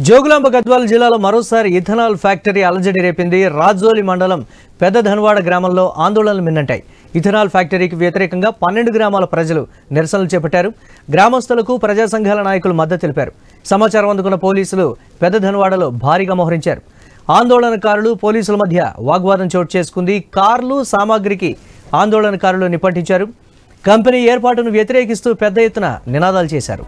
జోగులాంబ గద్వాల జిల్లాలో మరోసారి ethanol factory అలజడి రేపింది. రాజోలి మండలం పెద్ద ధన్వాడ గ్రామంలో ఆందోళనలు మిన్నంటాయి. ఇథనాల్ ఫ్యాక్టరీకి వ్యతిరేకంగా 12 గ్రామాల ప్రజలు నిరసనలు చేపట్టారు. గ్రామస్తులకు ప్రజా సంఘాల నాయకులు మద్దతు తెలిపారు. సమాచారం అందుకున్న పోలీసులు పెద్ద ధన్వాడలో భారీగా మోహరించారు. ఆందోళనకారులు పోలీసుల మధ్య వాగ్వాదం చోటు చేసుకుంది. కార్లు సామాగ్రికి ఆందోళనకారులు నిప్పంటించారు. కంపెనీ ఏర్పాటును వ్యతిరేకిస్తూ పెద్ద ఎత్తున నినాదాలు చేశారు.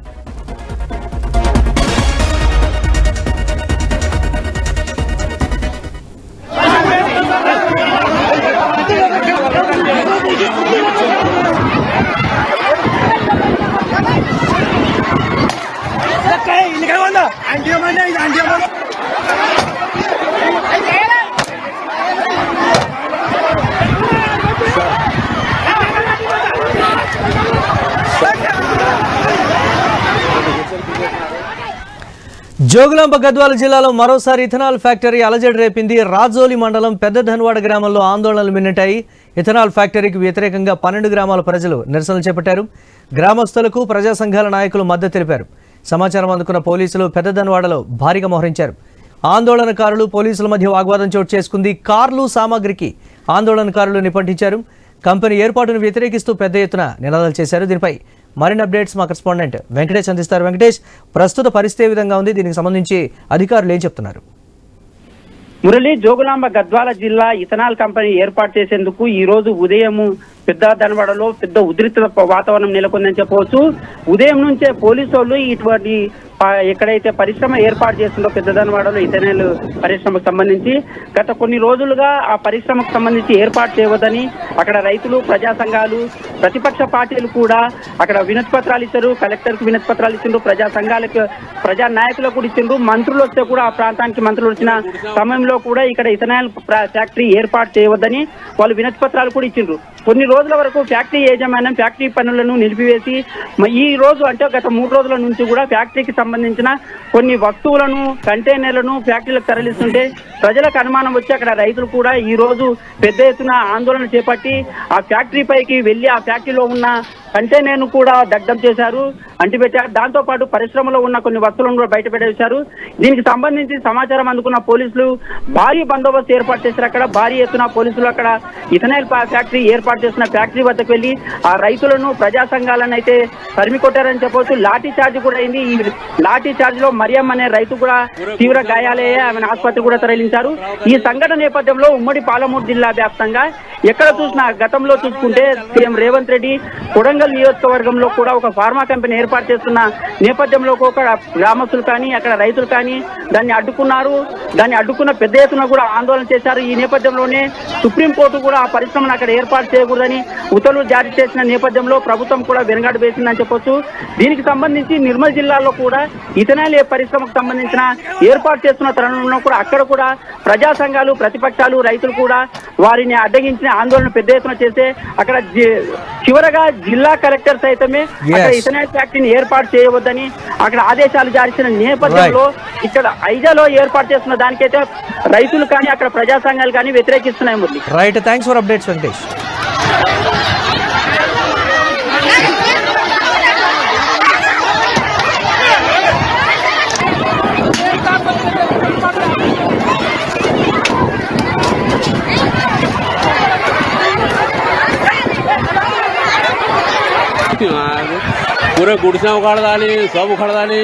జోగులాంబ గద్వాల జిల్లాలో మరోసారి ఇథనాల్ ఫ్యాక్టరీ అలజడి రేపింది. రాజోలి మండలం పెద్ద ధన్వాడ గ్రామంలో ఆందోళనలు మిన్నటాయి. ఇథనాల్ ఫ్యాక్టరీకి వ్యతిరేకంగా 12 గ్రామాల ప్రజలు నిరసనలు చేపట్టారు. గ్రామస్తులకు ప్రజా సంఘాల నాయకులు మద్దతు తెలిపారు. సమాచారం అందుకున్న పోలీసులు పెద్ద ధన్వాడలో భారీగా మోహరించారు. ఆందోళనకారులు పోలీసుల మధ్య వాగ్వాదం చోటు చేసుకుంది. కార్లు సామాగ్రికి ఆందోళనకారులు నిప్పంటించారు. కంపెనీ ఏర్పాటును వ్యతిరేకిస్తూ పెద్ద ఎత్తున నినాదాలు చేశారు. దీనిపై మరిన్ని అప్డేట్స్ మా కరెస్పాండెంట్ వెంకటేష్ అందిస్తారు. వెంకటేష్, ప్రస్తుత పరిస్థితి ఏ విధంగా ఉంది? దీనికి సంబంధించి అధికారులు ఏం చెప్తున్నారు? మురళి, జోగులాంబ గద్వాల జిల్లా ఇథనాల్ కంపెనీ ఏర్పాటు చేసేందుకు ఈ రోజు ఉదయం పెద్ద ధన్వాడలో పెద్ద ఉద్రిక్త వాతావరణం నెలకొందని చెప్పవచ్చు. ఉదయం నుంచే పోలీసు వాళ్ళు ఇటువంటి ఎక్కడైతే పరిశ్రమ ఏర్పాటు చేస్తుందో పెద్ద ధన్వాడలో ఇథనాల్ పరిశ్రమకు సంబంధించి గత కొన్ని రోజులుగా ఆ పరిశ్రమకు సంబంధించి ఏర్పాటు చేయవద్దని అక్కడ రైతులు, ప్రజా సంఘాలు, ప్రతిపక్ష పార్టీలు కూడా అక్కడ వినతి పత్రాలు ఇచ్చారు. కలెక్టర్కు వినతి పత్రాలు ఇచ్చిండ్రు, ప్రజా సంఘాలకు, ప్రజా నాయకులకు కూడా ఇచ్చిండ్రు. మంత్రులు వస్తే కూడా ఆ ప్రాంతానికి మంత్రులు వచ్చిన సమయంలో కూడా ఇక్కడ ఇథనాల్ ఫ్యాక్టరీ ఏర్పాటు చేయవద్దని వాళ్ళు వినతి పత్రాలు కూడా ఇచ్చిండ్రు. కొన్ని రోజుల వరకు ఫ్యాక్టరీ యాజమాన్యం ఫ్యాక్టరీ పనులను నిలిపివేసి ఈ రోజు అంటే గత 3 రోజుల నుంచి కూడా ఫ్యాక్టరీకి సంబంధించిన కొన్ని వస్తువులను, కంటైనర్లను ఫ్యాక్టరీలకు తరలిస్తుంటే ప్రజలకు అనుమానం వచ్చి అక్కడ రైతులు కూడా ఈ రోజు పెద్ద ఎత్తున ఆందోళన చేపట్టి ఆ ఫ్యాక్టరీ పైకి వెళ్లి ఆ ఫ్యాక్టరీలో ఉన్న కంటైనర్ను కూడా దగ్ధం చేశారు, అంటిపెట్టారు. దాంతో పాటు పరిశ్రమలో ఉన్న కొన్ని వస్తువులను కూడా బయటపెట్టేశారు. దీనికి సంబంధించి సమాచారం అందుకున్న పోలీసులు భారీ బందోబస్తు ఏర్పాటు చేశారు. అక్కడ భారీ ఎత్తున పోలీసులు అక్కడ ఇథనాల్ ఫ్యాక్టరీ ఏర్పాటు చేసిన ఫ్యాక్టరీ వద్దకు వెళ్లి ఆ రైతులను, ప్రజా సంఘాలను అయితే తరిమి కొట్టారని చెప్పవచ్చు. లాఠీ చార్జ్ కూడా అయింది. ఈ లాఠీ చార్జ్ లో మరియం అనే రైతు కూడా తీవ్ర గాయాలయ్యాయి. ఆమెను ఆసుపత్రి కూడా తరలించారు. ఈ సంఘటన నేపథ్యంలో ఉమ్మడి పాలమూరు జిల్లా వ్యాప్తంగా ఎక్కడ చూసినా గతంలో చూసుకుంటే సీఎం రేవంత్ రెడ్డి కొడంగల్ నియోజకవర్గంలో కూడా ఒక ఫార్మా కంపెనీ ఏర్పాటు చేస్తున్న నేపథ్యంలో ఒక గ్రామస్తులు కానీ అక్కడ రైతులు కానీ దాన్ని అడ్డుకున్నారు. దాన్ని అడ్డుకున్న పెద్ద ఎత్తున కూడా ఆందోళన చేశారు. ఈ నేపథ్యంలోనే సుప్రీంకోర్టు కూడా ఆ పరిశ్రమను అక్కడ ఏర్పాటు చేయకూడదని ఉత్తర్వులు జారీ చేసిన నేపథ్యంలో ప్రభుత్వం కూడా వెనుగాడు వేసిందని చెప్పొచ్చు. దీనికి సంబంధించి నిర్మల్ జిల్లాలో కూడా ఇథనాల్ పరిశ్రమకు సంబంధించిన ఏర్పాటు చేస్తున్న తరుణంలో కూడా అక్కడ కూడా ప్రజా సంఘాలు, ప్రతిపక్షాలు, రైతులు కూడా వారిని అడ్డగించిన ఆందోళన పెద్ద ఎత్తున చేస్తే అక్కడ చివరగా జిల్లా కలెక్టర్ సైతమే అక్కడ ఇథనాల్ ఫ్యాక్టరీని ఏర్పాటు చేయవద్దని అక్కడ ఆదేశాలు జారీ చేసిన నేపథ్యంలో ఇక్కడ ఐజాలో ఏర్పాటు చేస్తున్న దానికైతే రైతులు కానీ అక్కడ ప్రజా సంఘాలు కానీ వ్యతిరేకిస్తున్నాయి. Murali, right, thanks for updates Venkatesh. पूरे गुड़सा उखाड़ डाली, सब उखाड़ डाली।